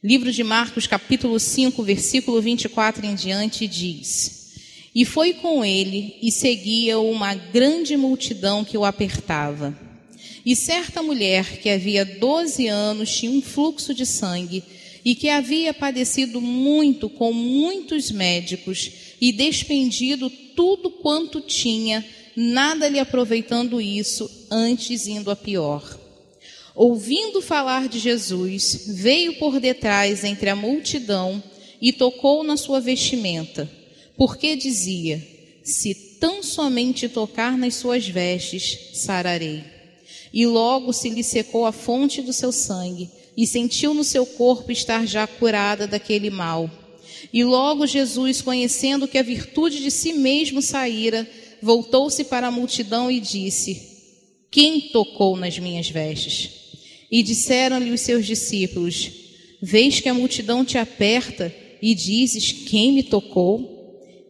Livro de Marcos, capítulo 5, versículo 24 em diante, diz: E foi com ele e seguia uma grande multidão que o apertava. E certa mulher que havia 12 anos tinha um fluxo de sangue e que havia padecido muito com muitos médicos e despendido tudo quanto tinha, nada lhe aproveitando isso, antes indo a pior. Ouvindo falar de Jesus, veio por detrás entre a multidão e tocou na sua vestimenta, porque dizia: se tão somente tocar nas suas vestes, sararei. E logo se lhe secou a fonte do seu sangue, e sentiu no seu corpo estar já curada daquele mal. E logo Jesus, conhecendo que a virtude de si mesmo saíra, voltou-se para a multidão e disse: quem tocou nas minhas vestes? E disseram-lhe os seus discípulos: vês que a multidão te aperta e dizes: quem me tocou?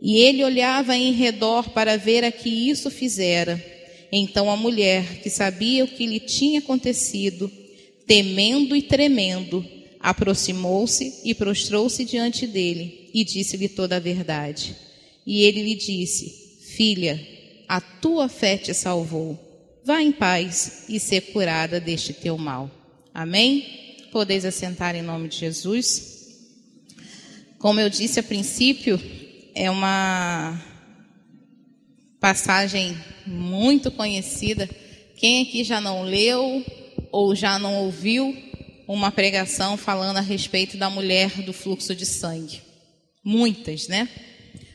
E ele olhava em redor para ver a que isso fizera. Então a mulher, que sabia o que lhe tinha acontecido, temendo e tremendo, aproximou-se e prostrou-se diante dele e disse-lhe toda a verdade. E ele lhe disse: filha, a tua fé te salvou. Vá em paz e ser curada deste teu mal. Amém? Podeis assentar em nome de Jesus. Como eu disse a princípio, é uma passagem muito conhecida. Quem aqui já não leu ou já não ouviu uma pregação falando a respeito da mulher do fluxo de sangue? Muitas, né?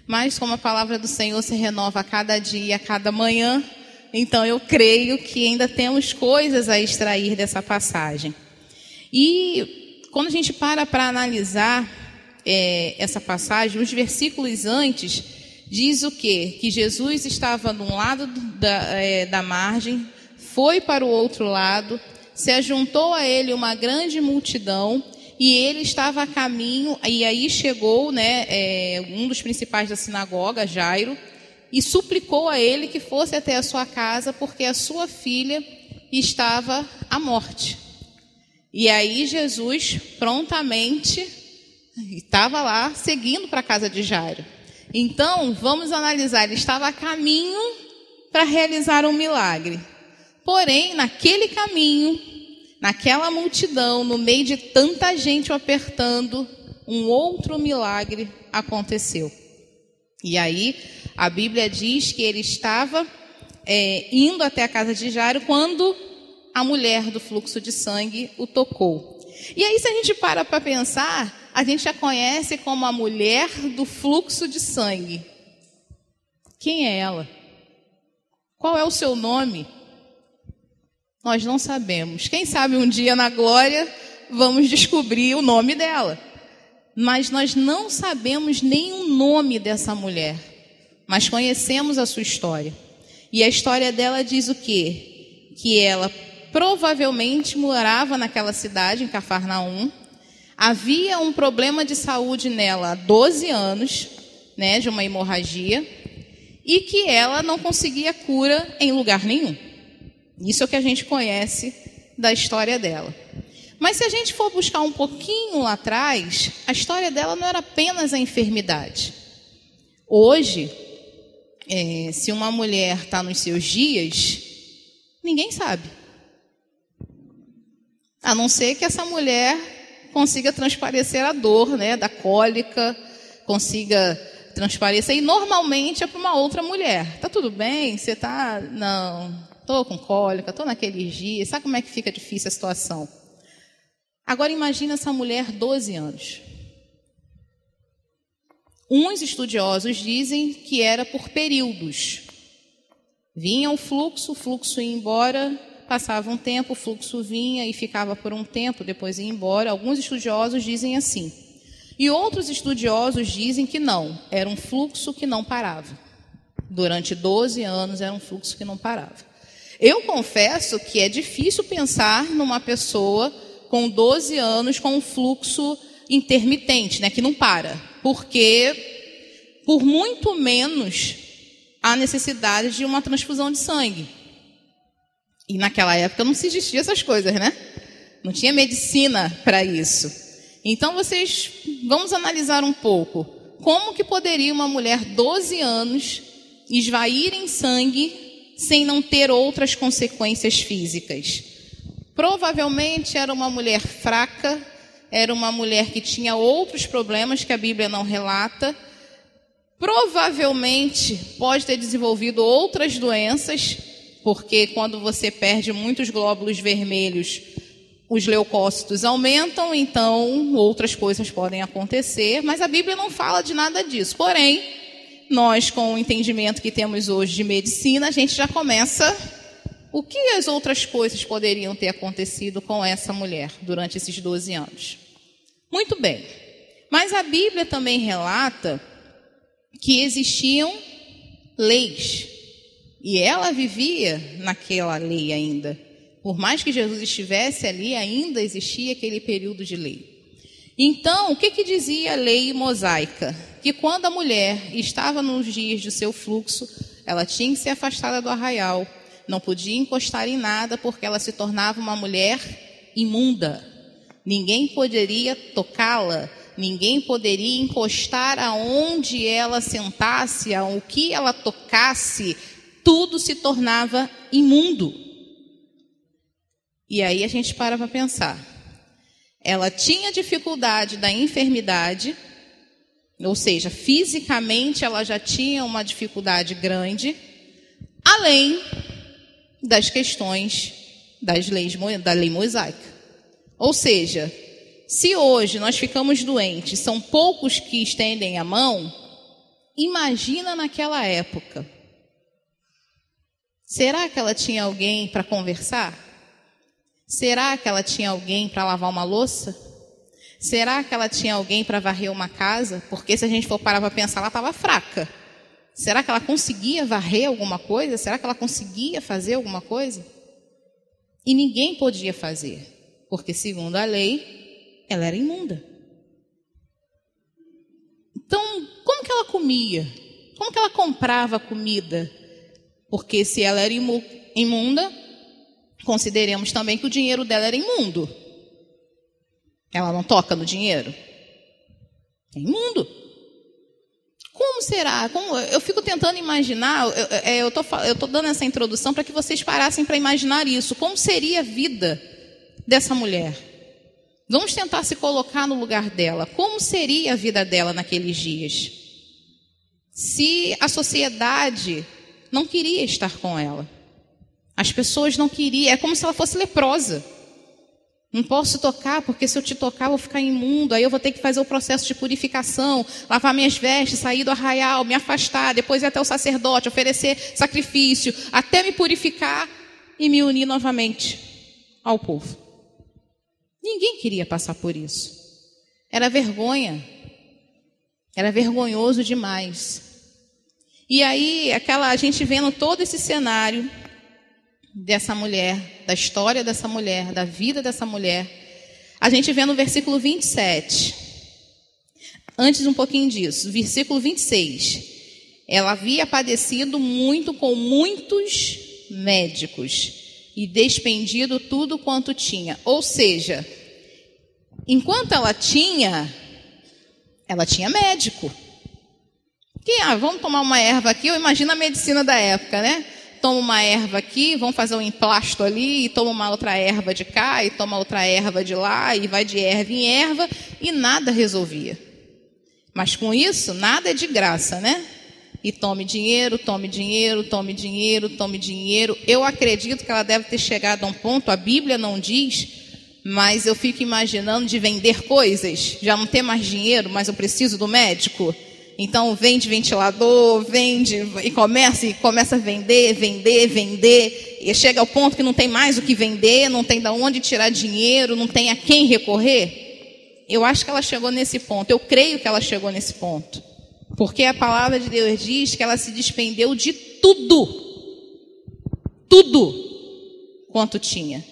Mas como a palavra do Senhor se renova a cada dia, a cada manhã, então eu creio que ainda temos coisas a extrair dessa passagem. E quando a gente para analisar essa passagem, os versículos antes diz o quê? Que Jesus estava de um lado da margem, foi para o outro lado, se ajuntou a ele uma grande multidão e ele estava a caminho, e aí chegou um dos principais da sinagoga, Jairo, e suplicou a ele que fosse até a sua casa, porque a sua filha estava à morte. E aí Jesus prontamente estava lá seguindo para a casa de Jairo. Então, vamos analisar, ele estava a caminho para realizar um milagre. Porém, naquele caminho, naquela multidão, no meio de tanta gente o apertando, um outro milagre aconteceu. E aí, a Bíblia diz que ele estava indo até a casa de Jairo quando a mulher do fluxo de sangue o tocou. E aí, se a gente para pensar, a gente a conhece como a mulher do fluxo de sangue. Quem é ela? Qual é o seu nome? Nós não sabemos. Quem sabe um dia na glória vamos descobrir o nome dela. Mas nós não sabemos nem o nome dessa mulher. Mas conhecemos a sua história. E a história dela diz o quê? Que ela provavelmente morava naquela cidade, em Cafarnaum. Havia um problema de saúde nela há 12 anos, de uma hemorragia, e que ela não conseguia cura em lugar nenhum. Isso é o que a gente conhece da história dela. Mas se a gente for buscar um pouquinho lá atrás, a história dela não era apenas a enfermidade. Hoje, se uma mulher está nos seus dias, ninguém sabe. A não ser que essa mulher consiga transparecer a dor, da cólica, consiga transparecer. E normalmente é para uma outra mulher. Tá tudo bem? Você tá... Não, estou com cólica, estou naqueles dias. Sabe como é que fica difícil a situação? Agora imagina essa mulher 12 anos. Uns estudiosos dizem que era por períodos. Vinha o fluxo ia embora, passava um tempo, o fluxo vinha e ficava por um tempo, depois ia embora. Alguns estudiosos dizem assim. E outros estudiosos dizem que não, era um fluxo que não parava. Durante 12 anos era um fluxo que não parava. Eu confesso que é difícil pensar numa pessoa com 12 anos com um fluxo intermitente, que não para. Porque, por muito menos, há necessidade de uma transfusão de sangue. E naquela época não se existia essas coisas, Não tinha medicina para isso. Então vamos analisar um pouco. Como que poderia uma mulher 12 anos esvair em sangue sem não ter outras consequências físicas? Provavelmente era uma mulher fraca, era uma mulher que tinha outros problemas que a Bíblia não relata. Provavelmente pode ter desenvolvido outras doenças, porque quando você perde muitos glóbulos vermelhos, os leucócitos aumentam, então outras coisas podem acontecer, mas a Bíblia não fala de nada disso. Porém, nós, com o entendimento que temos hoje de medicina, a gente já começa o que as outras coisas poderiam ter acontecido com essa mulher durante esses 12 anos. Muito bem, mas a Bíblia também relata que existiam leis, e ela vivia naquela lei ainda. Por mais que Jesus estivesse ali, ainda existia aquele período de lei. Então, o que dizia a lei mosaica? Que quando a mulher estava nos dias do seu fluxo, ela tinha que ser afastada do arraial, não podia encostar em nada, porque ela se tornava uma mulher imunda. Ninguém poderia tocá-la, ninguém poderia encostar aonde ela sentasse, ao que ela tocasse, tudo se tornava imundo. E aí a gente para pensar. Ela tinha dificuldade da enfermidade, ou seja, fisicamente ela já tinha uma dificuldade grande, além das questões da lei mosaica. Ou seja, se hoje nós ficamos doentes, são poucos que estendem a mão, imagina naquela época. Será que ela tinha alguém para conversar? Será que ela tinha alguém para lavar uma louça? Será que ela tinha alguém para varrer uma casa? Porque se a gente for parar para pensar, ela estava fraca. Será que ela conseguia varrer alguma coisa? Será que ela conseguia fazer alguma coisa? E ninguém podia fazer, porque segundo a lei, ela era imunda. Então, como que ela comia? Como que ela comprava comida? Porque se ela era imunda, consideremos também que o dinheiro dela era imundo. Ela não toca no dinheiro? É imundo. Como será? Eu fico tentando imaginar, eu estou dando essa introdução para que vocês parassem para imaginar isso. Como seria a vida dessa mulher? Vamos tentar se colocar no lugar dela. Como seria a vida dela naqueles dias? Se a sociedade não queria estar com ela. As pessoas não queriam, é como se ela fosse leprosa. Não posso tocar, porque se eu te tocar, eu vou ficar imundo. Aí eu vou ter que fazer o processo de purificação, lavar minhas vestes, sair do arraial, me afastar, depois ir até o sacerdote, oferecer sacrifício, até me purificar e me unir novamente ao povo. Ninguém queria passar por isso. Era vergonha. Era vergonhoso demais. E aí, a gente vendo todo esse cenário dessa mulher, da história dessa mulher, da vida dessa mulher, a gente vê no versículo 27. Antes um pouquinho disso, versículo 26. Ela havia padecido muito com muitos médicos e despendido tudo quanto tinha. Ou seja, enquanto ela tinha médico. Vamos tomar uma erva aqui, eu imagino a medicina da época, né? Toma uma erva aqui, vamos fazer um emplasto ali, e toma uma outra erva de cá, e toma outra erva de lá, e vai de erva em erva, e nada resolvia. Mas com isso, nada é de graça, né? E tome dinheiro, tome dinheiro, tome dinheiro, tome dinheiro. Eu acredito que ela deve ter chegado a um ponto, a Bíblia não diz, mas eu fico imaginando de vender coisas, já não ter mais dinheiro, mas eu preciso do médico. Então vende ventilador, vende e começa a vender, e chega ao ponto que não tem mais o que vender, não tem de onde tirar dinheiro, não tem a quem recorrer. Eu acho que ela chegou nesse ponto, eu creio que ela chegou nesse ponto, porque a palavra de Deus diz que ela se despendeu de tudo quanto tinha.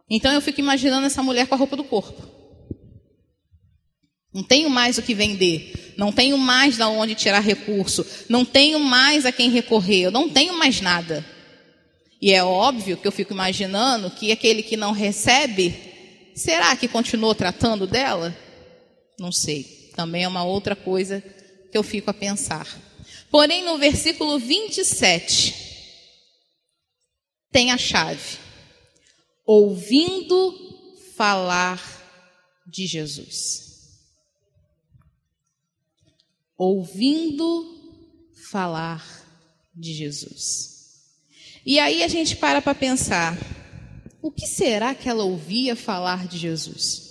Então eu fico imaginando essa mulher com a roupa do corpo. Não tenho mais o que vender, não tenho mais de onde tirar recurso, não tenho mais a quem recorrer, eu não tenho mais nada. E é óbvio que eu fico imaginando que aquele que não recebe Será que continuou tratando dela? Não sei. Também é uma outra coisa que eu fico a pensar. Porém, no versículo 27, tem a chave. Ouvindo falar de Jesus. Ouvindo falar de Jesus. E aí a gente para pensar, o que será que ela ouvia falar de Jesus?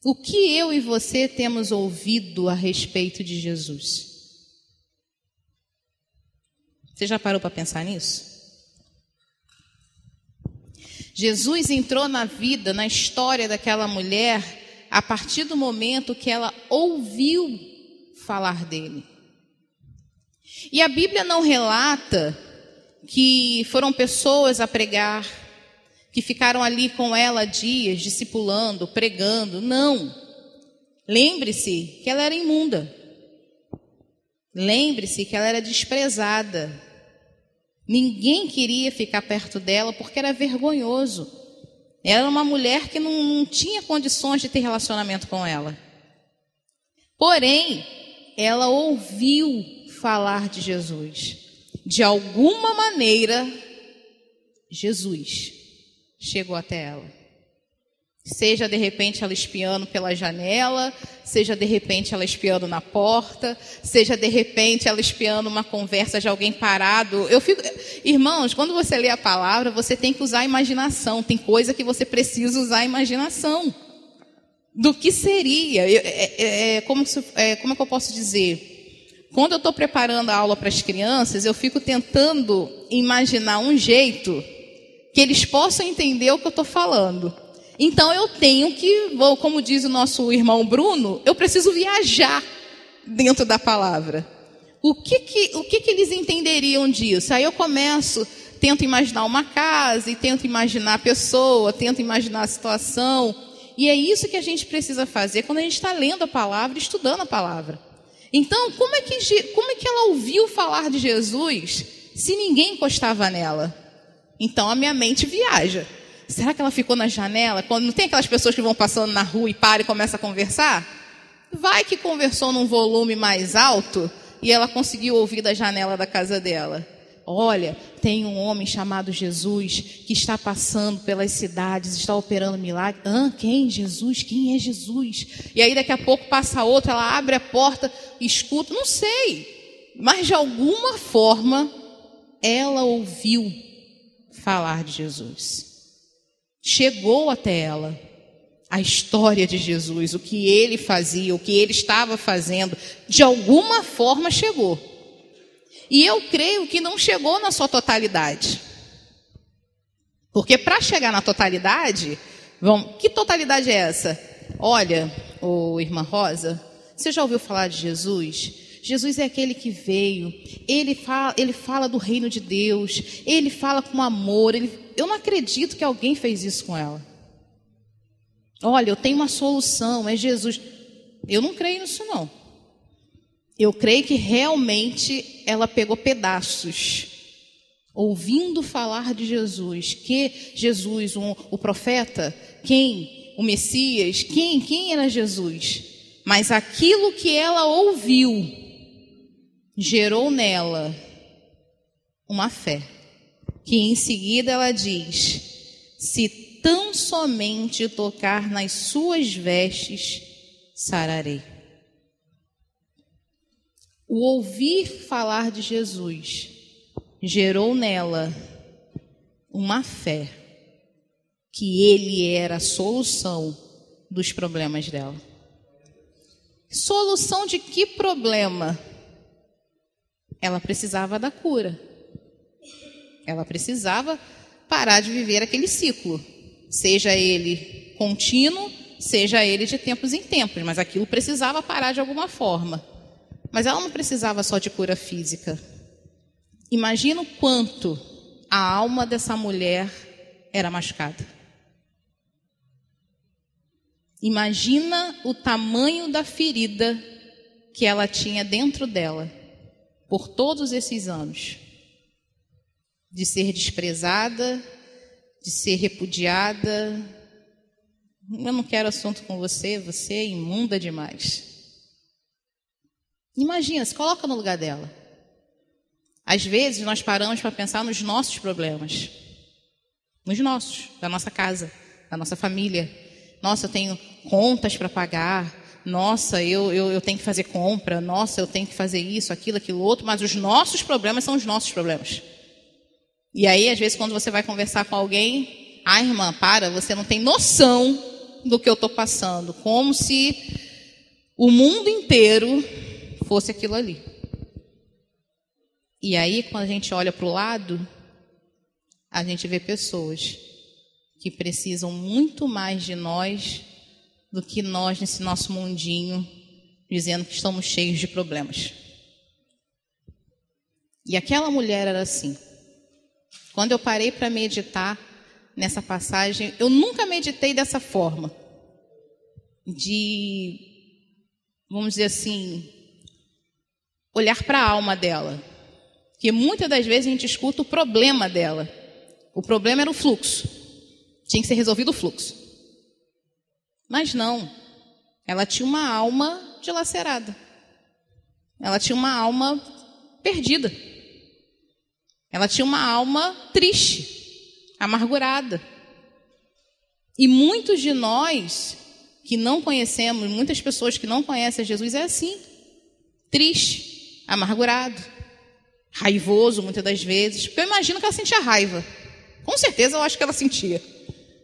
O que eu e você temos ouvido a respeito de Jesus? Você já parou para pensar nisso? Jesus entrou na vida, na história daquela mulher, a partir do momento que ela ouviu falar dele. E a Bíblia não relata que foram pessoas a pregar, que ficaram ali com ela dias, discipulando, pregando. Não. Lembre-se que ela era imunda. Lembre-se que ela era desprezada. Ninguém queria ficar perto dela porque era vergonhoso. Ela era uma mulher que não tinha condições de ter relacionamento com ela. Porém, ela ouviu falar de Jesus. De alguma maneira, Jesus chegou até ela. Seja de repente ela espiando pela janela, seja de repente ela espiando na porta, seja de repente ela espiando uma conversa de alguém parado. Irmãos, quando você lê a palavra, você tem que usar a imaginação. Tem coisa que você precisa usar a imaginação. Do que seria? Como é que eu posso dizer? Quando eu estou preparando a aula para as crianças, eu fico tentando imaginar um jeito que eles possam entender o que eu estou falando. Então eu tenho que, como diz o nosso irmão Bruno, eu preciso viajar dentro da palavra. O que eles entenderiam disso? Aí eu tento imaginar uma casa, e tento imaginar a pessoa, tento imaginar a situação. E é isso que a gente precisa fazer quando a gente está lendo a palavra, estudando a palavra. Então, como é que ela ouviu falar de Jesus se ninguém encostava nela? Então a minha mente viaja. Será que ela ficou na janela? Quando não tem aquelas pessoas que vão passando na rua e param e começam a conversar? Vai que conversou num volume mais alto e ela conseguiu ouvir da janela da casa dela. Olha, tem um homem chamado Jesus que está passando pelas cidades, está operando milagre. Quem? Jesus? Quem é Jesus? E aí daqui a pouco passa outro, ela abre a porta, escuta, não sei. Mas de alguma forma ela ouviu falar de Jesus. Chegou até ela a história de Jesus, o que ele fazia, o que ele estava fazendo, de alguma forma chegou. E eu creio que não chegou na sua totalidade. Porque para chegar na totalidade, que totalidade é essa? Olha, irmã Rosa, você já ouviu falar de Jesus? Jesus é aquele que veio, ele fala do reino de Deus, ele fala com amor. Eu não acredito que alguém fez isso com ela. Olha, eu tenho uma solução, é Jesus. Eu não creio nisso não. Eu creio que realmente ela pegou pedaços, ouvindo falar de Jesus. Que Jesus, o profeta, o Messias, quem era Jesus? Mas aquilo que ela ouviu gerou nela uma fé, que em seguida ela diz: se tão somente tocar nas suas vestes, sararei. O ouvir falar de Jesus gerou nela uma fé que ele era a solução dos problemas dela. Solução de que problema? Ela precisava da cura. Ela precisava parar de viver aquele ciclo, seja ele contínuo, seja ele de tempos em tempos, mas aquilo precisava parar de alguma forma. Mas ela não precisava só de cura física. Imagina o quanto a alma dessa mulher era machucada. Imagina o tamanho da ferida que ela tinha dentro dela por todos esses anos de ser desprezada, de ser repudiada. Eu não quero assunto com você, você é imunda demais. Imagina, se coloca no lugar dela. Às vezes nós paramos para pensar nos nossos problemas. Nos nossos, da nossa casa, da nossa família. Nossa, eu tenho contas para pagar. Nossa, eu tenho que fazer compra. Nossa, eu tenho que fazer isso, aquilo outro. Mas os nossos problemas são os nossos problemas. E aí, às vezes, quando você vai conversar com alguém, irmã, você não tem noção do que eu estou passando. Como se o mundo inteiro fosse aquilo ali. E aí, quando a gente olha para o lado, a gente vê pessoas que precisam muito mais de nós do que nós nesse nosso mundinho, dizendo que estamos cheios de problemas. E aquela mulher era assim. Quando eu parei para meditar nessa passagem, eu nunca meditei dessa forma. De, vamos dizer assim, olhar para a alma dela. Porque muitas das vezes a gente escuta o problema dela. O problema era o fluxo. Tinha que ser resolvido o fluxo. Mas não. Ela tinha uma alma dilacerada. Ela tinha uma alma perdida. Ela tinha uma alma triste, amargurada. E muitos de nós que não conhecemos, muitas pessoas que não conhecem Jesus é assim. Triste, amargurado, raivoso muitas das vezes. Porque eu imagino que ela sentia raiva. Com certeza eu acho que ela sentia.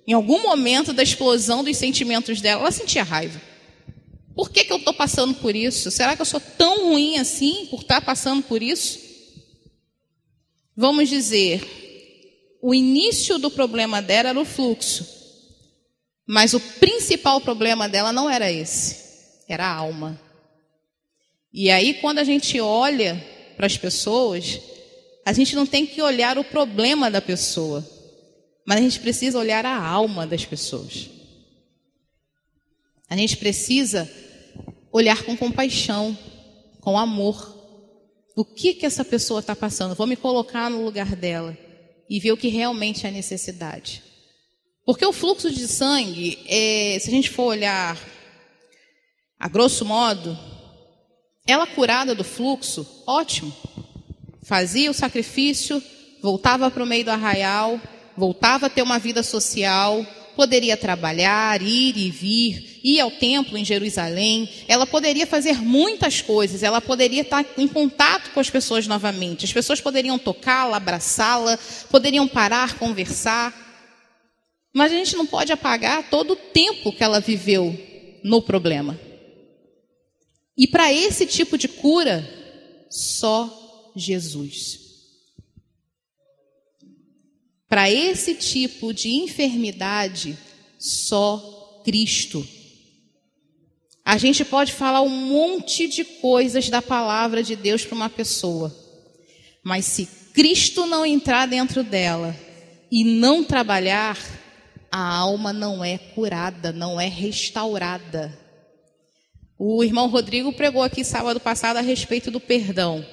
Em algum momento da explosão dos sentimentos dela, ela sentia raiva. Por que eu estou passando por isso? Será que eu sou tão ruim assim por estar passando por isso? Vamos dizer, o início do problema dela era o fluxo. Mas o principal problema dela não era esse. Era a alma. E aí, quando a gente olha para as pessoas, a gente não tem que olhar o problema da pessoa, mas a gente precisa olhar a alma das pessoas. A gente precisa olhar com compaixão, com amor. O que essa pessoa está passando? Vou me colocar no lugar dela e ver o que realmente é a necessidade. Porque o fluxo de sangue, se a gente for olhar a grosso modo, ela curada do fluxo, ótimo. Fazia o sacrifício, voltava para o meio do arraial, voltava a ter uma vida social, poderia trabalhar, ir e vir, ir ao templo em Jerusalém. Ela poderia fazer muitas coisas, ela poderia estar em contato com as pessoas novamente. As pessoas poderiam tocá-la, abraçá-la, poderiam parar, conversar. Mas a gente não pode apagar todo o tempo que ela viveu no problema. E para esse tipo de cura, só Jesus. Para esse tipo de enfermidade, só Cristo. A gente pode falar um monte de coisas da palavra de Deus para uma pessoa, mas se Cristo não entrar dentro dela e não trabalhar, a alma não é curada, não é restaurada. O irmão Rodrigo pregou aqui sábado passado a respeito do perdão.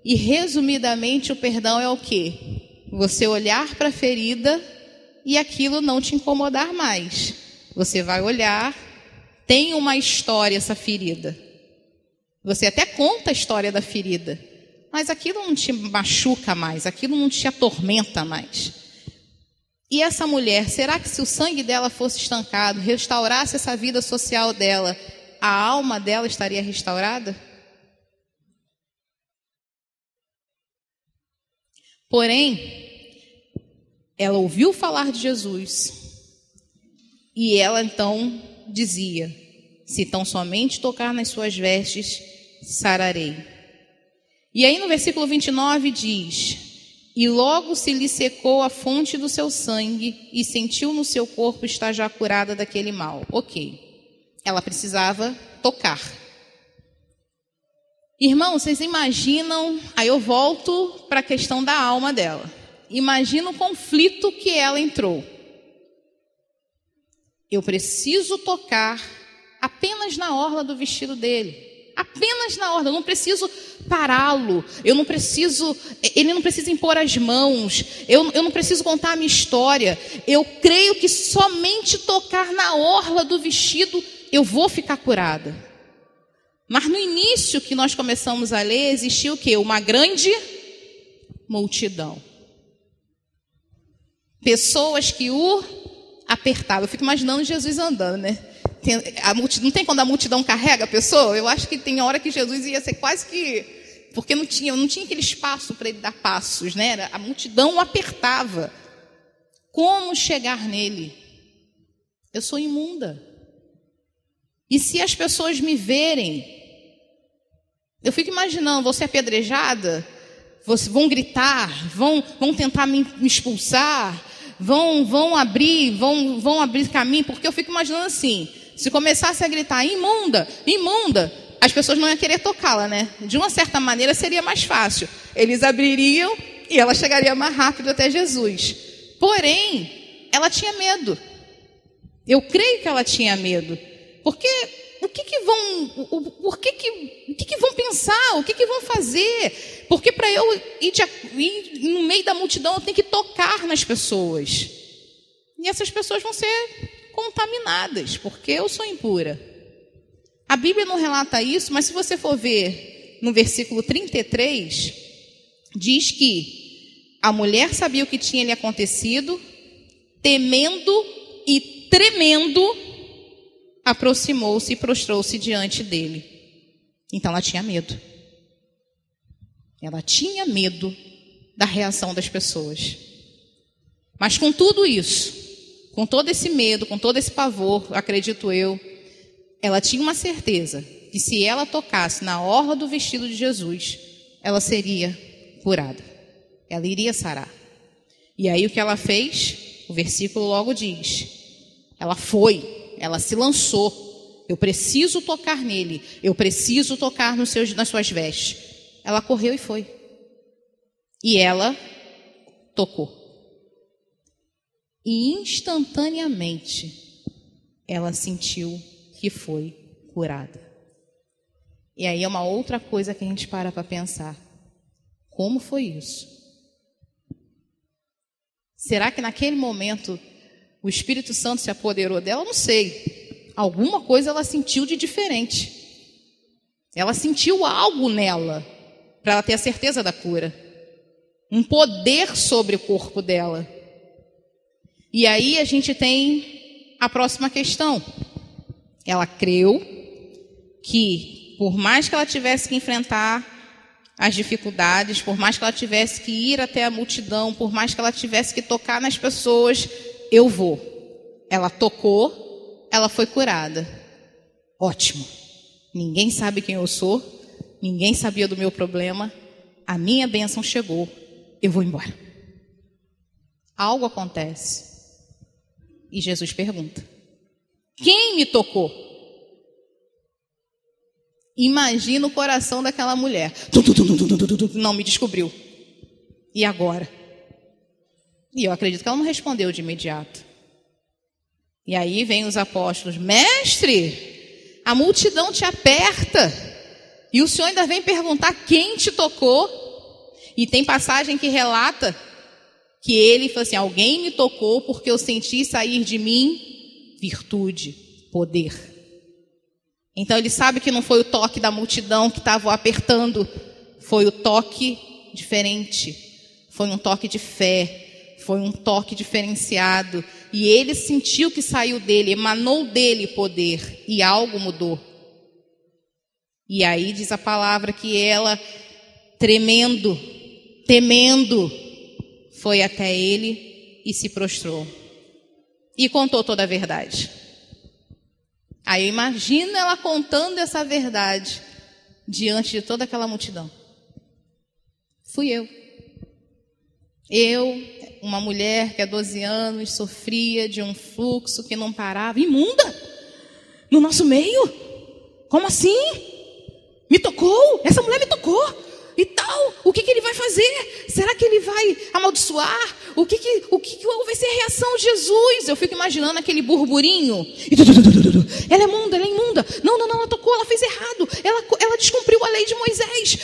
E resumidamente o perdão é o quê? Você olhar para a ferida e aquilo não te incomodar mais. Você vai olhar, tem uma história essa ferida. Você até conta a história da ferida, mas aquilo não te machuca mais, aquilo não te atormenta mais. E essa mulher, será que se o sangue dela fosse estancado, restaurasse essa vida social dela, a alma dela estaria restaurada? Porém, ela ouviu falar de Jesus e ela então dizia: se tão somente tocar nas suas vestes, sararei. E aí no versículo 29 diz: e logo se lhe secou a fonte do seu sangue e sentiu no seu corpo estar já curada daquele mal. Ok, ela precisava tocar. Irmão, vocês imaginam, aí eu volto para a questão da alma dela. Imagina o conflito que ela entrou. Eu preciso tocar apenas na orla do vestido dele. apenas na ordem. Eu não preciso pará-lo, ele não precisa impor as mãos, eu não preciso contar a minha história. Eu creio que somente tocar na orla do vestido eu vou ficar curada. Mas no início que nós começamos a ler, existia o quê? Uma grande multidão. Pessoas que o apertavam. Eu fico imaginando Jesus andando, né? Não tem quando a multidão carrega a pessoa? Eu acho que tem hora que Jesus ia ser quase que... Porque não tinha aquele espaço para ele dar passos, né? A multidão o apertava. Como chegar nele? Eu sou imunda. E se as pessoas me verem, eu fico imaginando, vou ser apedrejada, vão gritar, vão tentar me expulsar, vão abrir caminho, porque eu fico imaginando assim, se começasse a gritar, imunda, imunda, as pessoas não iam querer tocá-la, né? De uma certa maneira seria mais fácil. Eles abririam e ela chegaria mais rápido até Jesus. Porém, ela tinha medo. Eu creio que ela tinha medo. Porque o que vão pensar? O que vão fazer? Porque para eu ir no meio da multidão, eu tenho que tocar nas pessoas. E essas pessoas vão ser contaminadas, porque eu sou impura. A Bíblia não relata isso, mas se você for ver no versículo 33, diz que a mulher sabia o que tinha lhe acontecido, temendo e tremendo, aproximou-se e prostrou-se diante dele. Então ela tinha medo. Ela tinha medo da reação das pessoas. Mas com tudo isso, com todo esse medo, com todo esse pavor, acredito eu, ela tinha uma certeza que se ela tocasse na orla do vestido de Jesus, ela seria curada. Ela iria sarar. E aí o que ela fez? O versículo logo diz. Ela foi. Ela se lançou. Eu preciso tocar nele. Eu preciso tocar nas suas vestes. Ela correu e foi. E ela tocou. E instantaneamente ela sentiu que foi curada. E aí é uma outra coisa que a gente para pensar. Como foi isso? Será que naquele momento o Espírito Santo se apoderou dela? Não sei. Alguma coisa ela sentiu de diferente. Ela sentiu algo nela, para ela ter a certeza da cura. Um poder sobre o corpo dela. E aí a gente tem a próxima questão. Ela creu que, por mais que ela tivesse que enfrentar as dificuldades, por mais que ela tivesse que ir até a multidão, por mais que ela tivesse que tocar nas pessoas, eu vou. Ela tocou, ela foi curada. Ótimo. Ninguém sabe quem eu sou, ninguém sabia do meu problema, a minha bênção chegou, eu vou embora. Algo acontece. E Jesus pergunta: quem me tocou? Imagina o coração daquela mulher. Não me descobriu. E agora? E eu acredito que ela não respondeu de imediato. E aí vem os apóstolos: mestre, a multidão te aperta. E o Senhor ainda vem perguntar quem te tocou. E tem passagem que relata que ele falou assim: alguém me tocou porque eu senti sair de mim virtude, poder. Então ele sabe que não foi o toque da multidão que estava o apertando, foi o toque diferente, foi um toque de fé, foi um toque diferenciado. E ele sentiu que saiu dele, emanou dele poder, e algo mudou. E aí diz a palavra que ela, tremendo, temendo, foi até ele e se prostrou. E contou toda a verdade. Aí imagina ela contando essa verdade diante de toda aquela multidão. Fui eu. Eu, uma mulher que há 12 anos sofria de um fluxo que não parava. Imunda? No nosso meio? Como assim? Me tocou? Essa mulher me tocou? e tal. O que ele vai fazer? Será que ele vai amaldiçoar? Qual vai ser a reação de Jesus? Eu fico imaginando aquele burburinho. Ela é imunda, ela é imunda. Não, ela tocou, ela fez errado. Ela descumpriu a lei de Moisés.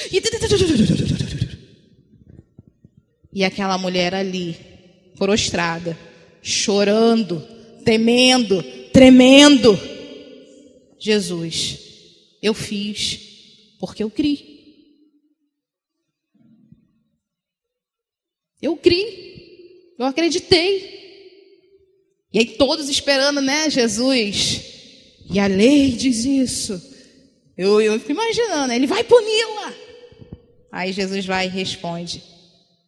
E aquela mulher ali, prostrada, chorando, temendo, tremendo. Jesus, eu fiz porque eu criei. Eu criei, eu acreditei. E aí todos esperando, né, Jesus? E a lei diz isso. Eu fico imaginando, ele vai puni-la. Aí Jesus vai e responde: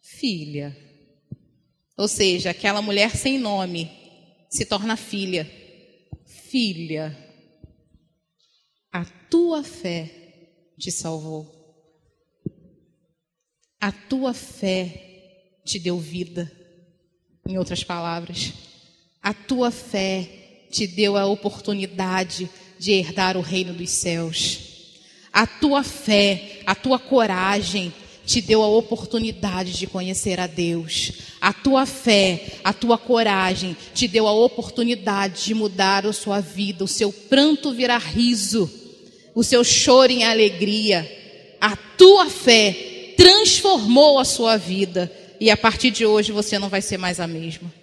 filha. Ou seja, aquela mulher sem nome se torna filha. Filha, a tua fé te salvou. A tua fé te deu vida. Em outras palavras, a tua fé te deu a oportunidade de herdar o reino dos céus. A tua fé, a tua coragem te deu a oportunidade de conhecer a Deus. A tua fé, a tua coragem te deu a oportunidade de mudar a sua vida. O seu pranto virar riso, o seu choro em alegria. A tua fé transformou a sua vida. E a partir de hoje você não vai ser mais a mesma.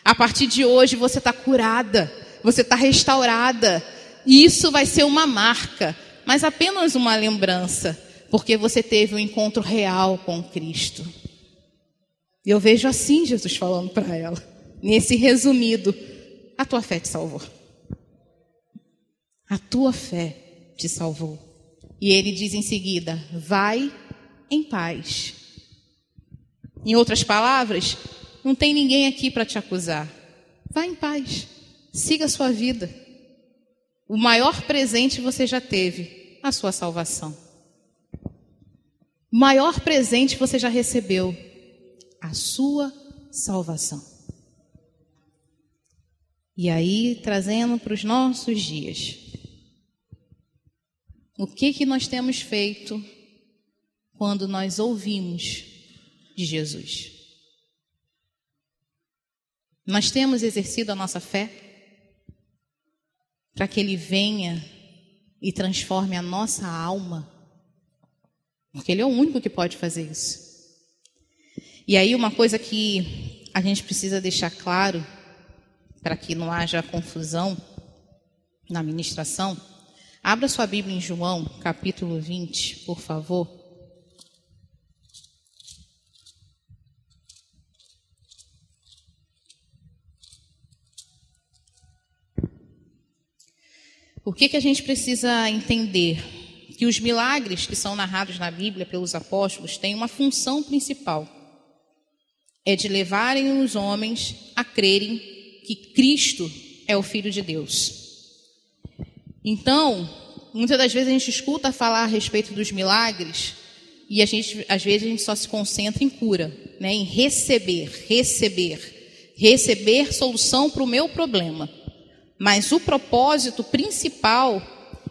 A partir de hoje você está curada, você está restaurada. E isso vai ser uma marca, mas apenas uma lembrança, porque você teve um encontro real com Cristo. E eu vejo assim Jesus falando para ela, nesse resumido: a tua fé te salvou. A tua fé te salvou. E ele diz em seguida: vai em paz. Em outras palavras, não tem ninguém aqui para te acusar. Vai em paz, siga a sua vida. O maior presente você já teve, a sua salvação. O maior presente você já recebeu, a sua salvação. E aí, trazendo para os nossos dias, o que nós temos feito quando nós ouvimos de Jesus? Nós temos exercido a nossa fé para que Ele venha e transforme a nossa alma, porque Ele é o único que pode fazer isso. E aí uma coisa que a gente precisa deixar claro, para que não haja confusão na ministração, abra sua Bíblia em João, capítulo 20, por favor. Por que a gente precisa entender que os milagres que são narrados na Bíblia pelos apóstolos têm uma função principal? É de levarem os homens a crerem que Cristo é o Filho de Deus. Então, muitas das vezes a gente escuta falar a respeito dos milagres e às vezes a gente só se concentra em cura, né? Em receber solução para o meu problema. Mas o propósito principal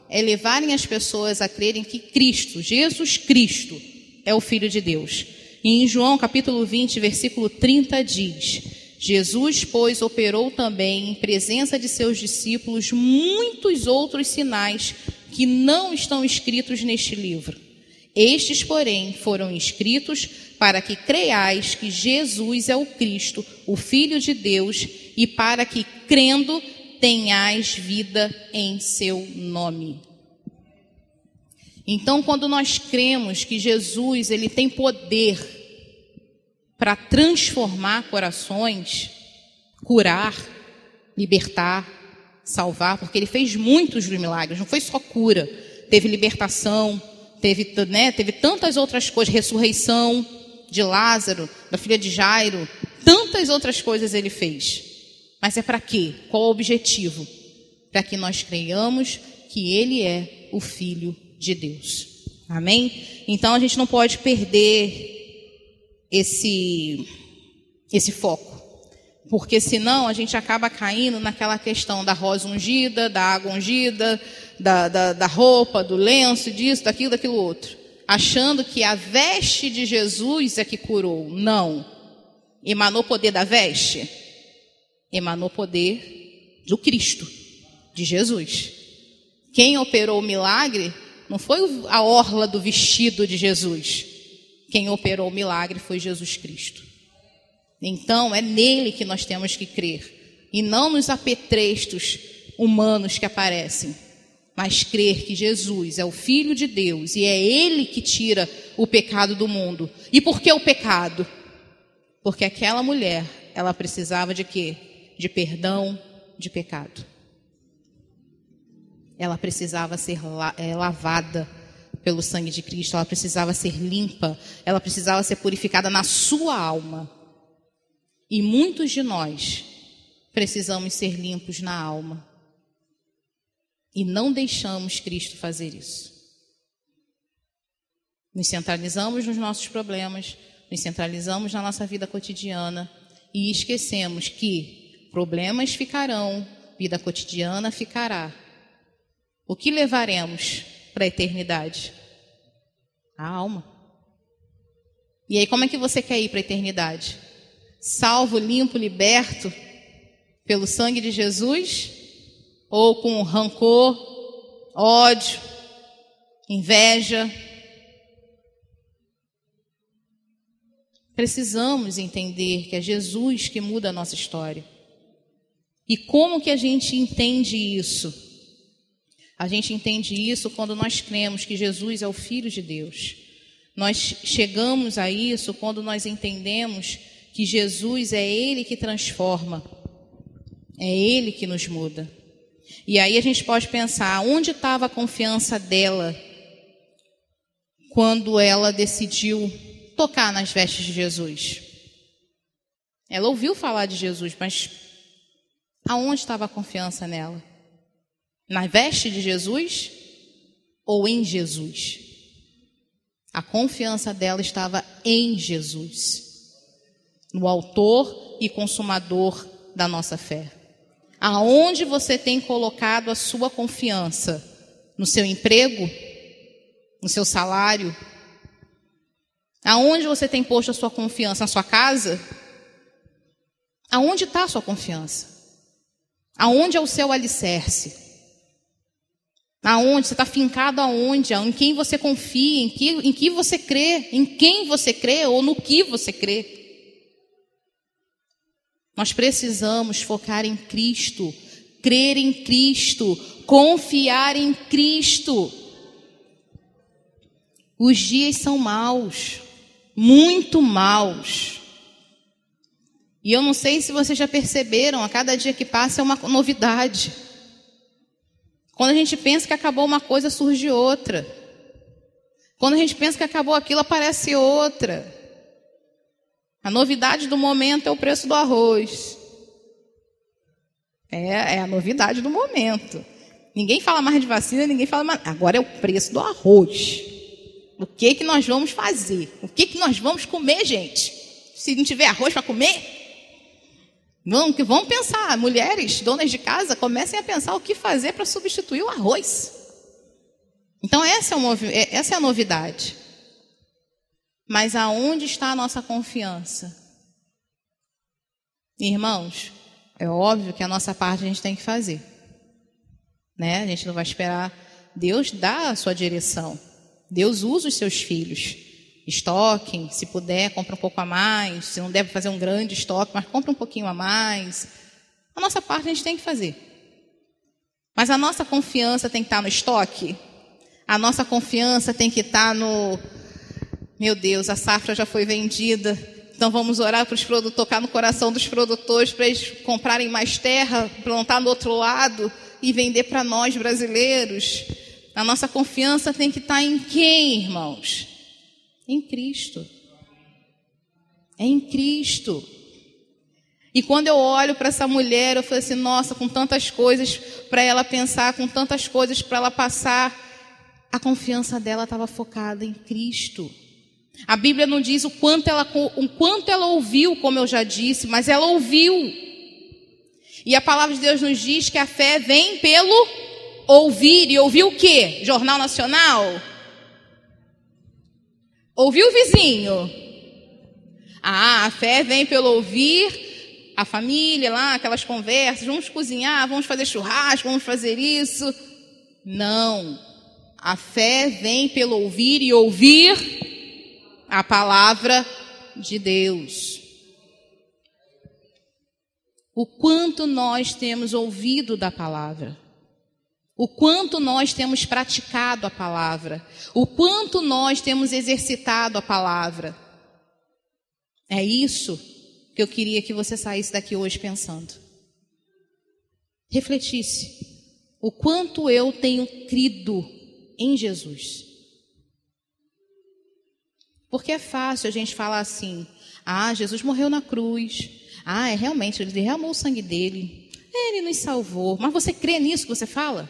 é levarem as pessoas a crerem que Cristo, Jesus Cristo, é o Filho de Deus. E em João capítulo 20, versículo 30 diz: Jesus, pois, operou também em presença de seus discípulos muitos outros sinais que não estão escritos neste livro. Estes, porém, foram escritos para que creiais que Jesus é o Cristo, o Filho de Deus, e para que, crendo, tenhais vida em seu nome. Então, quando nós cremos que Jesus, ele tem poder para transformar corações, curar, libertar, salvar, porque ele fez muitos milagres, não foi só cura, teve libertação, teve tantas outras coisas, ressurreição de Lázaro, da filha de Jairo, tantas outras coisas ele fez. Mas é para quê? Qual o objetivo? Para que nós creiamos que ele é o Filho de Deus. Amém? Então a gente não pode perder esse foco, porque senão a gente acaba caindo naquela questão da rosa ungida, da água ungida, da roupa, do lenço, disso, daquilo outro. achando que a veste de Jesus é que curou. Não. Emanou poder da veste? Emanou poder do Cristo, de Jesus. Quem operou o milagre não foi a orla do vestido de Jesus. Quem operou o milagre foi Jesus Cristo. Então, é nele que nós temos que crer. E não nos apetrechos humanos que aparecem. Mas crer que Jesus é o Filho de Deus e é Ele que tira o pecado do mundo. E por que o pecado? Porque aquela mulher, ela precisava de quê? De perdão de pecado. Ela precisava ser lavada pelo sangue de Cristo, ela precisava ser limpa, ela precisava ser purificada na sua alma. E muitos de nós precisamos ser limpos na alma. E não deixamos Cristo fazer isso. Nos centralizamos nos nossos problemas, nos centralizamos na nossa vida cotidiana e esquecemos que problemas ficarão, vida cotidiana ficará. O que levaremos para a eternidade? A alma. E aí, como é que você quer ir para a eternidade? Salvo, limpo, liberto pelo sangue de Jesus? Ou com rancor, ódio, inveja? Precisamos entender que é Jesus que muda a nossa história. E como que a gente entende isso? A gente entende isso quando nós cremos que Jesus é o Filho de Deus. Nós chegamos a isso quando nós entendemos que Jesus é Ele que transforma, é Ele que nos muda. E aí a gente pode pensar, onde estava a confiança dela quando ela decidiu tocar nas vestes de Jesus? Ela ouviu falar de Jesus, mas aonde estava a confiança nela? Na veste de Jesus ou em Jesus? A confiança dela estava em Jesus, no autor e consumador da nossa fé. Aonde você tem colocado a sua confiança? No seu emprego? No seu salário? Aonde você tem posto a sua confiança? Na sua casa? Aonde está a sua confiança? Aonde é o seu alicerce? Aonde? Você está fincado aonde? Em quem você confia? Em que você crê? Em quem você crê ou no que você crê? Nós precisamos focar em Cristo, crer em Cristo, confiar em Cristo. Os dias são maus, muito maus. E eu não sei se vocês já perceberam, a cada dia que passa é uma novidade. Quando a gente pensa que acabou uma coisa, surge outra. Quando a gente pensa que acabou aquilo, aparece outra. A novidade do momento é o preço do arroz. É a novidade do momento. Ninguém fala mais de vacina, ninguém fala mais. Agora é o preço do arroz. O que nós vamos fazer? O que nós vamos comer, gente? Se não tiver arroz para comer? Vamos pensar. Mulheres, donas de casa, comecem a pensar o que fazer para substituir o arroz. Então essa é a novidade. Mas aonde está a nossa confiança? Irmãos, é óbvio que a nossa parte a gente tem que fazer, né? A gente não vai esperar. Deus dá a sua direção. Deus usa os seus filhos. Estoquem, se puder, compra um pouco a mais. Se não deve fazer um grande estoque, mas compra um pouquinho a mais. A nossa parte a gente tem que fazer. Mas a nossa confiança tem que estar no estoque. A nossa confiança tem que estar no... Meu Deus, a safra já foi vendida, então vamos orar para os produtores, tocar no coração dos produtores para eles comprarem mais terra, plantar no outro lado e vender para nós brasileiros. A nossa confiança tem que estar em quem, irmãos? Em Cristo. É em Cristo. E quando eu olho para essa mulher, eu falo assim, nossa, com tantas coisas para ela pensar, com tantas coisas para ela passar, a confiança dela estava focada em Cristo. A Bíblia não diz o quanto ela ouviu, como eu já disse, mas ela ouviu. E a palavra de Deus nos diz que a fé vem pelo ouvir. E ouvir o quê? Jornal Nacional? Ouviu o vizinho? A fé vem pelo ouvir a família lá, aquelas conversas, vamos cozinhar, vamos fazer churrasco, vamos fazer isso. Não. A fé vem pelo ouvir e ouvir a palavra de Deus. O quanto nós temos ouvido da palavra, o quanto nós temos praticado a palavra, o quanto nós temos exercitado a palavra. É isso que eu queria que você saísse daqui hoje pensando. Refletisse. O quanto eu tenho crido em Jesus. Porque é fácil a gente falar assim, Jesus morreu na cruz. Realmente, ele derramou o sangue dele. Ele nos salvou. Mas você crê nisso que você fala?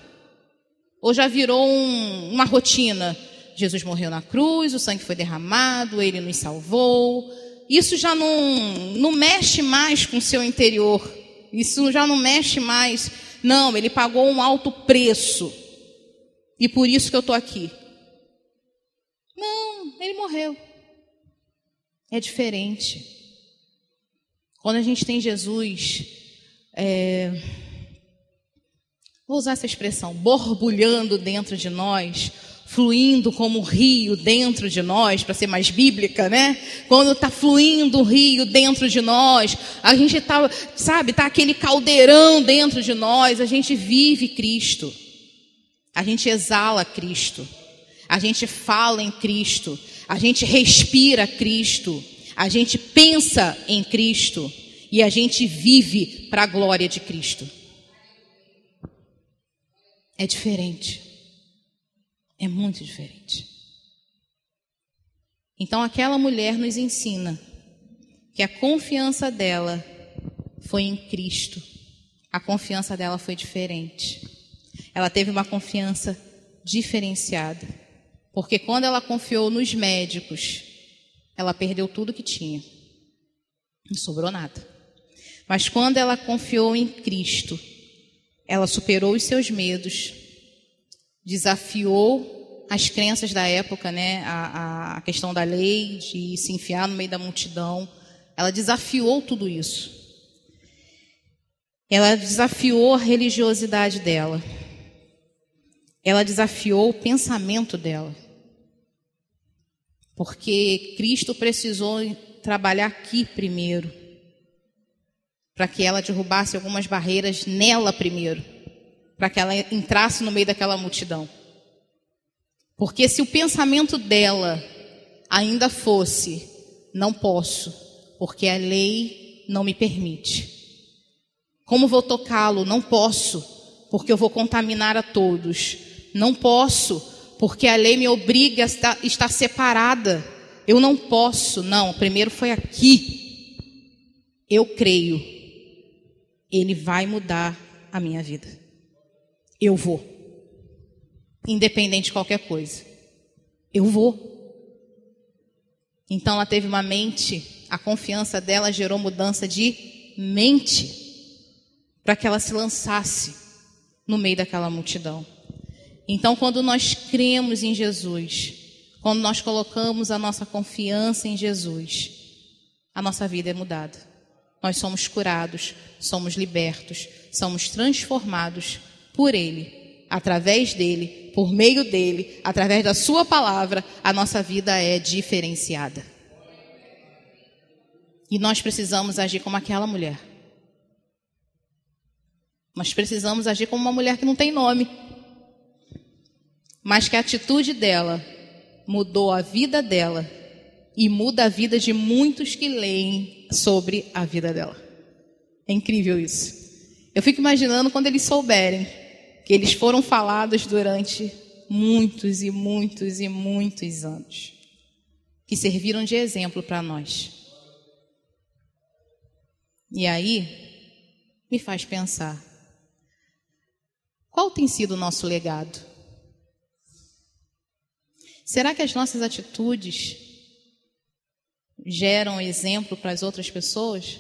Ou já virou uma rotina? Jesus morreu na cruz, o sangue foi derramado, ele nos salvou. Isso já não mexe mais com o seu interior. Isso já não mexe mais. Não, ele pagou um alto preço. E por isso que eu estou aqui. Não, ele morreu. É diferente. Quando a gente tem Jesus, vou usar essa expressão, borbulhando dentro de nós, fluindo como um rio dentro de nós, para ser mais bíblica, né? Quando está fluindo um rio dentro de nós, a gente está aquele caldeirão dentro de nós, a gente vive Cristo, a gente exala Cristo, a gente fala em Cristo, a gente respira Cristo, a gente pensa em Cristo e a gente vive para a glória de Cristo. É diferente. É muito diferente. Então aquela mulher nos ensina que a confiança dela foi em Cristo. A confiança dela foi diferente. Ela teve uma confiança diferenciada. Porque quando ela confiou nos médicos, ela perdeu tudo que tinha. Não sobrou nada. Mas quando ela confiou em Cristo, ela superou os seus medos, desafiou as crenças da época, né? A questão da lei, de se enfiar no meio da multidão. Ela desafiou tudo isso. Ela desafiou a religiosidade dela. Ela desafiou o pensamento dela. Porque Cristo precisou trabalhar aqui primeiro, para que ela derrubasse algumas barreiras nela primeiro, para que ela entrasse no meio daquela multidão. Porque se o pensamento dela ainda fosse, não posso, porque a lei não me permite. Como vou tocá-lo? Não posso, porque eu vou contaminar a todos. Não posso, porque a lei me obriga a estar separada. Eu não posso. Não, primeiro foi aqui. Eu creio. Ele vai mudar a minha vida. Eu vou. Independente de qualquer coisa. Eu vou. Então ela teve uma mente, a confiança dela gerou mudança de mente, para que ela se lançasse no meio daquela multidão. Então, quando nós cremos em Jesus, quando nós colocamos a nossa confiança em Jesus, a nossa vida é mudada. Nós somos curados, somos libertos, somos transformados por Ele, através dEle, por meio dEle, através da Sua palavra, a nossa vida é diferenciada. E nós precisamos agir como aquela mulher. Nós precisamos agir como uma mulher que não tem nome, mas que a atitude dela mudou a vida dela e muda a vida de muitos que leem sobre a vida dela. É incrível isso. Eu fico imaginando quando eles souberem que eles foram falados durante muitos e muitos e muitos anos, que serviram de exemplo para nós. E aí, me faz pensar, qual tem sido o nosso legado? Será que as nossas atitudes geram exemplo para as outras pessoas?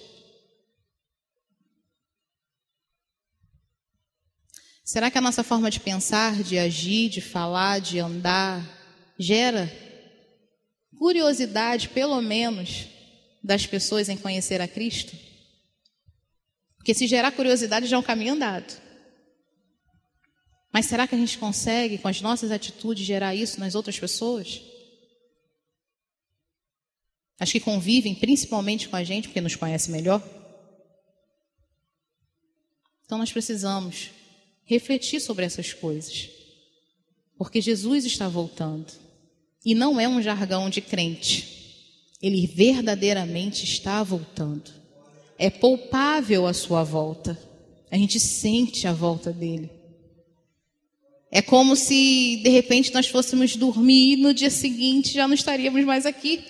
Será que a nossa forma de pensar, de agir, de falar, de andar, gera curiosidade, pelo menos, das pessoas em conhecer a Cristo? Porque se gerar curiosidade já é um caminho andado. Mas será que a gente consegue, com as nossas atitudes, gerar isso nas outras pessoas? As que convivem principalmente com a gente, porque nos conhecem melhor? Então nós precisamos refletir sobre essas coisas. Porque Jesus está voltando. E não é um jargão de crente. Ele verdadeiramente está voltando. É palpável a sua volta. A gente sente a volta dele. É como se, de repente, nós fôssemos dormir e no dia seguinte já não estaríamos mais aqui.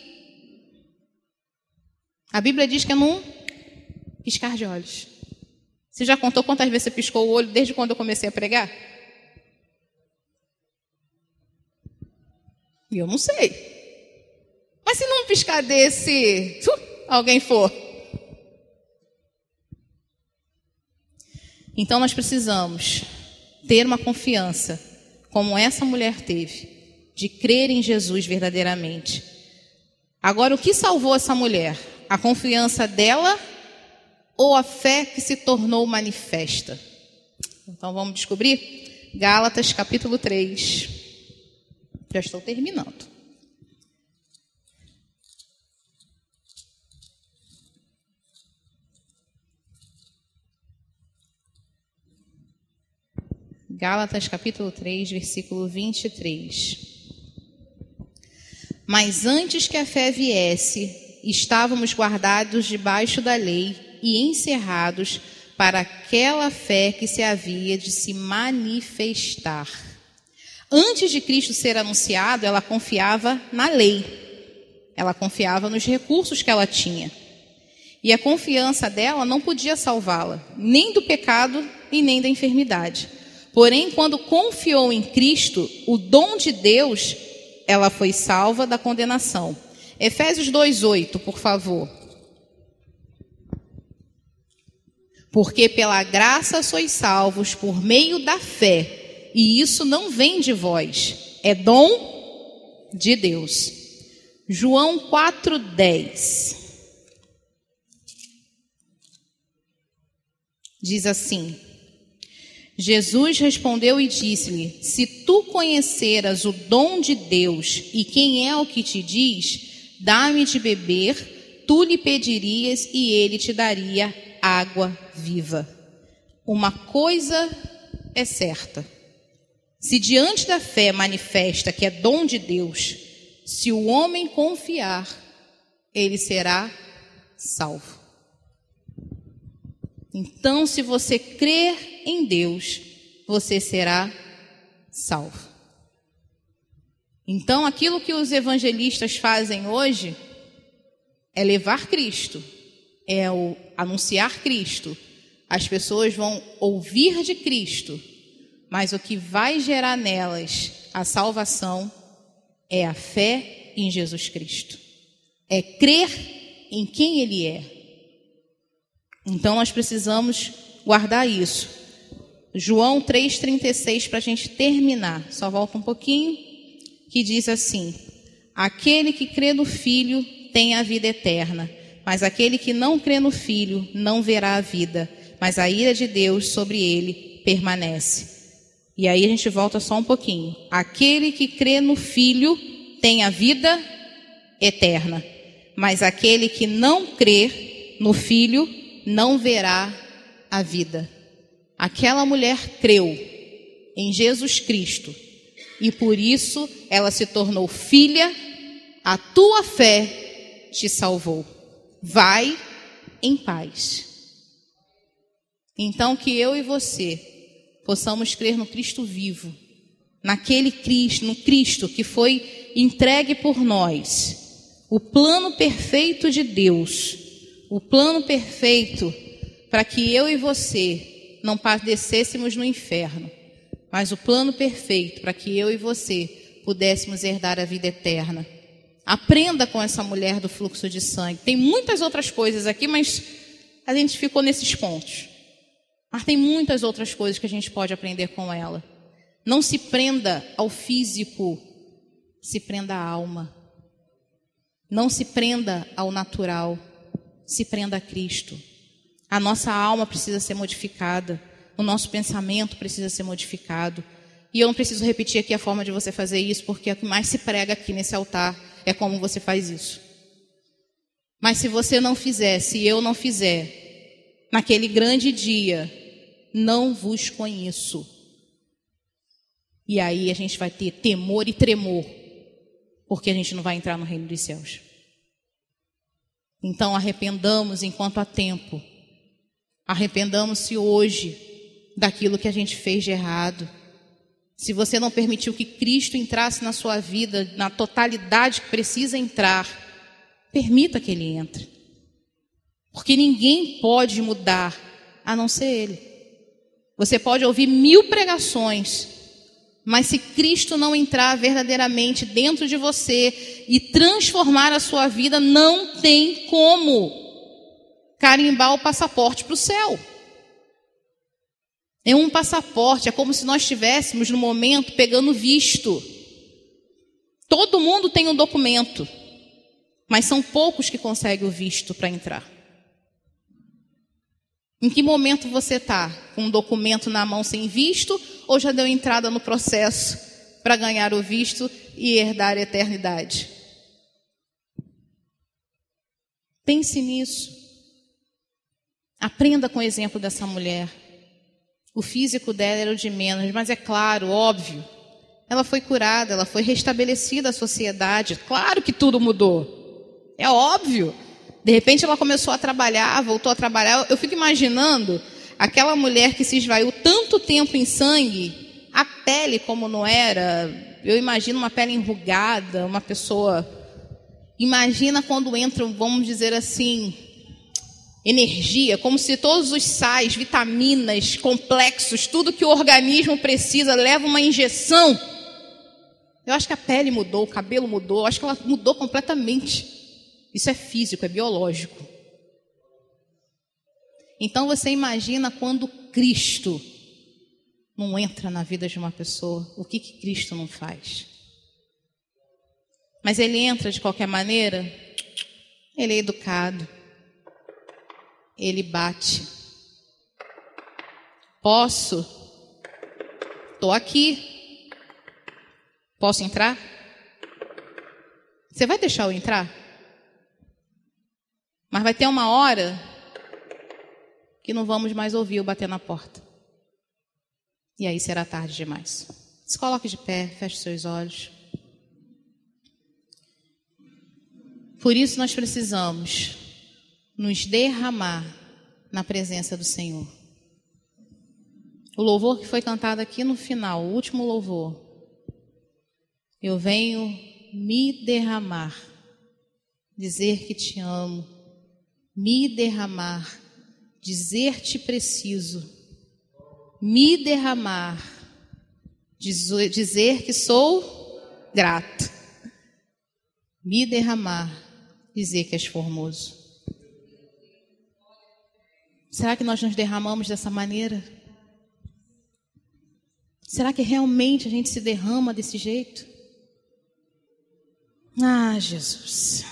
A Bíblia diz que é num piscar de olhos. Você já contou quantas vezes você piscou o olho desde quando eu comecei a pregar? E eu não sei. Mas se num piscar desse, alguém for. Então nós precisamos ter uma confiança, como essa mulher teve, de crer em Jesus verdadeiramente. Agora, o que salvou essa mulher? A confiança dela ou a fé que se tornou manifesta? Então vamos descobrir? Gálatas capítulo 3. Já estou terminando. Gálatas capítulo 3, versículo 23. Mas antes que a fé viesse, estávamos guardados debaixo da lei e encerrados para aquela fé que se havia de se manifestar. Antes de Cristo ser anunciado, ela confiava na lei. Ela confiava nos recursos que ela tinha. E a confiança dela não podia salvá-la, nem do pecado e nem da enfermidade. Porém, quando confiou em Cristo, o dom de Deus, ela foi salva da condenação. Efésios 2:8, por favor. Porque pela graça sois salvos por meio da fé, e isso não vem de vós, é dom de Deus. João 4:10. Diz assim: Jesus respondeu e disse-lhe: se tu conheceras o dom de Deus e quem é o que te diz, dá-me de beber, tu lhe pedirias e ele te daria água viva. Uma coisa é certa: se diante da fé manifesta que é dom de Deus, se o homem confiar, ele será salvo. Então, se você crer em Deus, você será salvo. Então, aquilo que os evangelistas fazem hoje é levar Cristo, é o anunciar Cristo. As pessoas vão ouvir de Cristo, mas o que vai gerar nelas a salvação é a fé em Jesus Cristo. É crer em quem Ele é. Então, nós precisamos guardar isso. João 3,36, para a gente terminar. Só volta um pouquinho, que diz assim: aquele que crê no Filho tem a vida eterna, mas aquele que não crê no Filho não verá a vida, mas a ira de Deus sobre ele permanece. E aí a gente volta só um pouquinho. Aquele que crê no Filho tem a vida eterna, mas aquele que não crê no Filho não verá a vida. Aquela mulher creu em Jesus Cristo e por isso ela se tornou filha. A tua fé te salvou. Vai em paz. Então, que eu e você possamos crer no Cristo vivo, naquele Cristo, no Cristo que foi entregue por nós, o plano perfeito de Deus, o plano perfeito para que eu e você não padecêssemos no inferno, mas o plano perfeito para que eu e você pudéssemos herdar a vida eterna. Aprenda com essa mulher do fluxo de sangue. Tem muitas outras coisas aqui, mas a gente ficou nesses pontos. Mas tem muitas outras coisas que a gente pode aprender com ela. Não se prenda ao físico, se prenda à alma. Não se prenda ao natural, se prenda a Cristo. A nossa alma precisa ser modificada, o nosso pensamento precisa ser modificado. E eu não preciso repetir aqui a forma de você fazer isso, porque o que mais se prega aqui nesse altar é como você faz isso. Mas se você não fizer, se eu não fizer, naquele grande dia, não vos conheço. E aí a gente vai ter temor e tremor, porque a gente não vai entrar no reino dos céus. Então arrependamos enquanto há tempo. Arrependamos-se hoje daquilo que a gente fez de errado. Se você não permitiu que Cristo entrasse na sua vida, na totalidade que precisa entrar, permita que Ele entre. Porque ninguém pode mudar, a não ser Ele. Você pode ouvir 1000 pregações, mas se Cristo não entrar verdadeiramente dentro de você e transformar a sua vida, não tem como carimbar o passaporte para o céu. É um passaporte, é como se nós estivéssemos no momento pegando visto. Todo mundo tem um documento, mas são poucos que conseguem o visto para entrar. Em que momento você está? Com um documento na mão sem visto, ou já deu entrada no processo para ganhar o visto e herdar a eternidade? Pense nisso. Aprenda com o exemplo dessa mulher. O físico dela era o de menos, mas é claro, óbvio, ela foi curada, ela foi restabelecida à sociedade. Claro que tudo mudou. É óbvio. De repente ela começou a trabalhar, voltou a trabalhar. Eu fico imaginando aquela mulher que se esvaiu tanto tempo em sangue, a pele como não era. Eu imagino uma pele enrugada, uma pessoa. Imagina quando entra, vamos dizer assim, energia, como se todos os sais, vitaminas, complexos, tudo que o organismo precisa, leva uma injeção. Eu acho que a pele mudou, o cabelo mudou, eu acho que ela mudou completamente. Isso é físico, é biológico. Então você imagina quando Cristo não entra na vida de uma pessoa, o que Cristo não faz? Mas Ele entra de qualquer maneira, Ele é educado, Ele bate. Posso? Estou aqui. Posso entrar? Você vai deixar eu entrar? Mas vai ter uma hora que não vamos mais ouvir eu bater na porta. E aí será tarde demais. Se coloque de pé, feche seus olhos. Por isso nós precisamos nos derramar na presença do Senhor. O louvor que foi cantado aqui no final, o último louvor. Eu venho me derramar, dizer que te amo, me derramar, dizer-te preciso, me derramar, dizer que sou grato, me derramar, dizer que és formoso. Será que nós nos derramamos dessa maneira? Será que realmente a gente se derrama desse jeito? Ah, Jesus.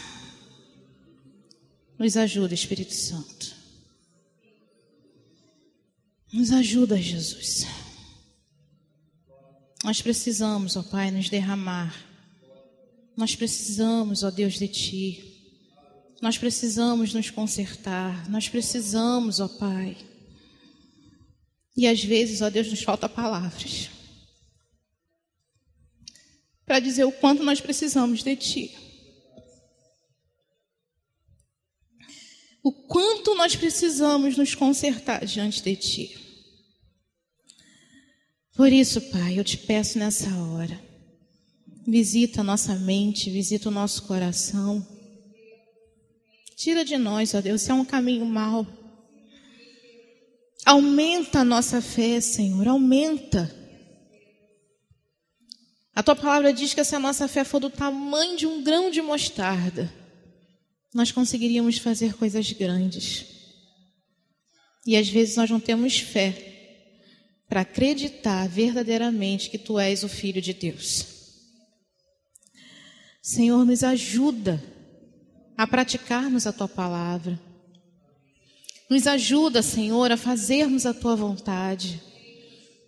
Nos ajuda, Espírito Santo. Nos ajuda, Jesus. Nós precisamos, ó Pai, nos derramar. Nós precisamos, ó Deus, de Ti. Nós precisamos nos consertar. Nós precisamos, ó Pai. E às vezes, ó Deus, nos falta palavras para dizer o quanto nós precisamos de Ti. O quanto nós precisamos nos consertar diante de Ti. Por isso, Pai, eu te peço nessa hora, visita a nossa mente, visita o nosso coração. Tira de nós, ó Deus, se é um caminho mau. Aumenta a nossa fé, Senhor, aumenta. A Tua palavra diz que se a nossa fé for do tamanho de um grão de mostarda, nós conseguiríamos fazer coisas grandes. E às vezes nós não temos fé para acreditar verdadeiramente que Tu és o Filho de Deus. Senhor, nos ajuda a praticarmos a Tua palavra. Nos ajuda, Senhor, a fazermos a Tua vontade.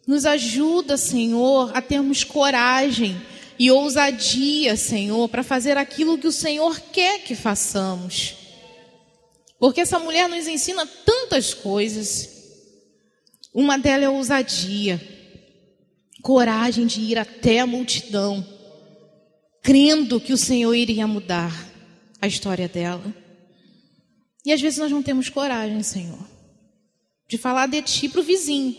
Nos ajuda, Senhor, a termos coragem e ousadia, Senhor, para fazer aquilo que o Senhor quer que façamos. Porque essa mulher nos ensina tantas coisas. Uma delas é a ousadia, coragem de ir até a multidão, crendo que o Senhor iria mudar a história dela. E às vezes nós não temos coragem, Senhor, de falar de Ti para o vizinho.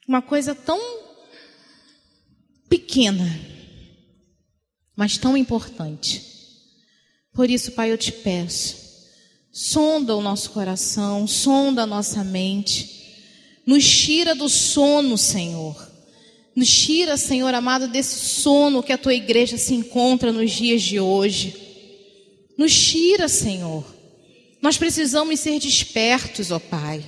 Uma coisa tão pequena, mas tão importante. Por isso, Pai, eu te peço, sonda o nosso coração, sonda a nossa mente, nos tira do sono, Senhor. Nos tira, Senhor amado, desse sono que a Tua igreja se encontra nos dias de hoje. Nos tira, Senhor. Nós precisamos ser despertos, ó Pai.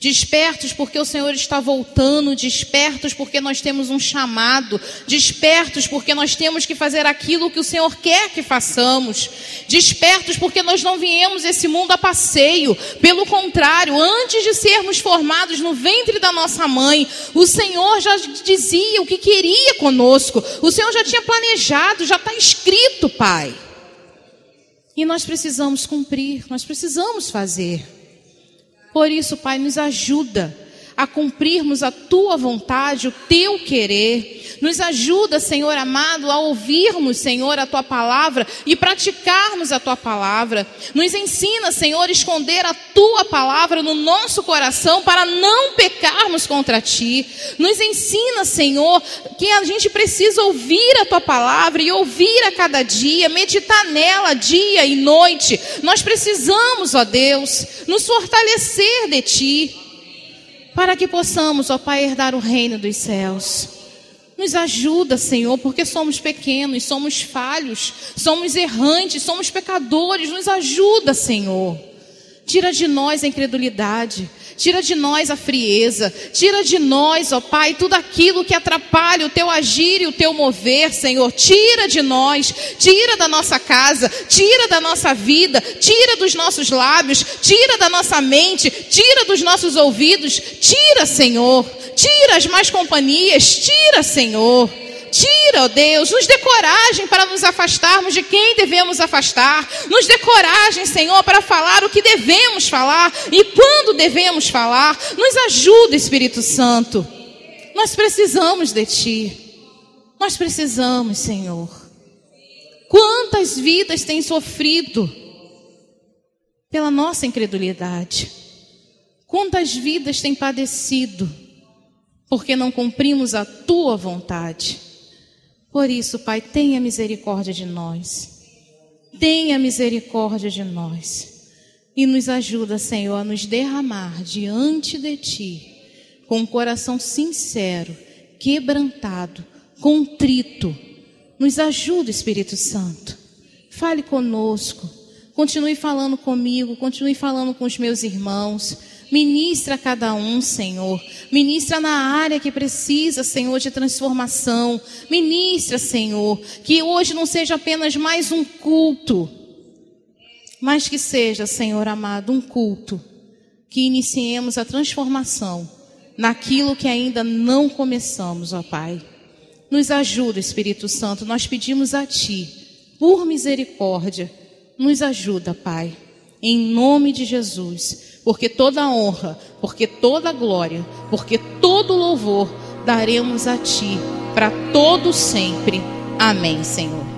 Despertos porque o Senhor está voltando, despertos porque nós temos um chamado, despertos porque nós temos que fazer aquilo que o Senhor quer que façamos, despertos porque nós não viemos esse mundo a passeio. Pelo contrário, antes de sermos formados no ventre da nossa mãe, o Senhor já dizia o que queria conosco, o Senhor já tinha planejado, já está escrito, Pai. E nós precisamos cumprir, nós precisamos fazer. Por isso, Pai, nos ajuda a cumprirmos a Tua vontade, o Teu querer. Nos ajuda, Senhor amado, a ouvirmos, Senhor, a Tua palavra e praticarmos a Tua palavra. Nos ensina, Senhor, a esconder a Tua palavra no nosso coração para não pecarmos contra Ti. Nos ensina, Senhor, que a gente precisa ouvir a Tua palavra e ouvir a cada dia, meditar nela dia e noite. Nós precisamos, ó Deus, nos fortalecer de Ti, para que possamos, ó Pai, herdar o reino dos céus. Nos ajuda, Senhor, porque somos pequenos, somos falhos, somos errantes, somos pecadores. Nos ajuda, Senhor. Tira de nós a incredulidade, tira de nós a frieza, tira de nós, ó Pai, tudo aquilo que atrapalha o Teu agir e o Teu mover, Senhor. Tira de nós, tira da nossa casa, tira da nossa vida, tira dos nossos lábios, tira da nossa mente, tira dos nossos ouvidos, tira, Senhor. Tira as más companhias, tira, Senhor. Tira, ó Deus, nos dê coragem para nos afastarmos de quem devemos afastar. Nos dê coragem, Senhor, para falar o que devemos falar e quando devemos falar. Nos ajuda, Espírito Santo. Nós precisamos de Ti. Nós precisamos, Senhor. Quantas vidas têm sofrido pela nossa incredulidade? Quantas vidas têm padecido porque não cumprimos a Tua vontade? Por isso, Pai, tenha misericórdia de nós. Tenha misericórdia de nós. E nos ajuda, Senhor, a nos derramar diante de Ti, com um coração sincero, quebrantado, contrito. Nos ajuda, Espírito Santo. Fale conosco. Continue falando comigo, continue falando com os meus irmãos. Ministra a cada um, Senhor. Ministra na área que precisa, Senhor, de transformação. Ministra, Senhor, que hoje não seja apenas mais um culto, mas que seja, Senhor amado, um culto que iniciemos a transformação naquilo que ainda não começamos, ó Pai. Nos ajuda, Espírito Santo. Nós pedimos a Ti, por misericórdia, nos ajuda, Pai, em nome de Jesus. Porque toda honra, porque toda glória, porque todo louvor daremos a Ti para todo sempre. Amém, Senhor.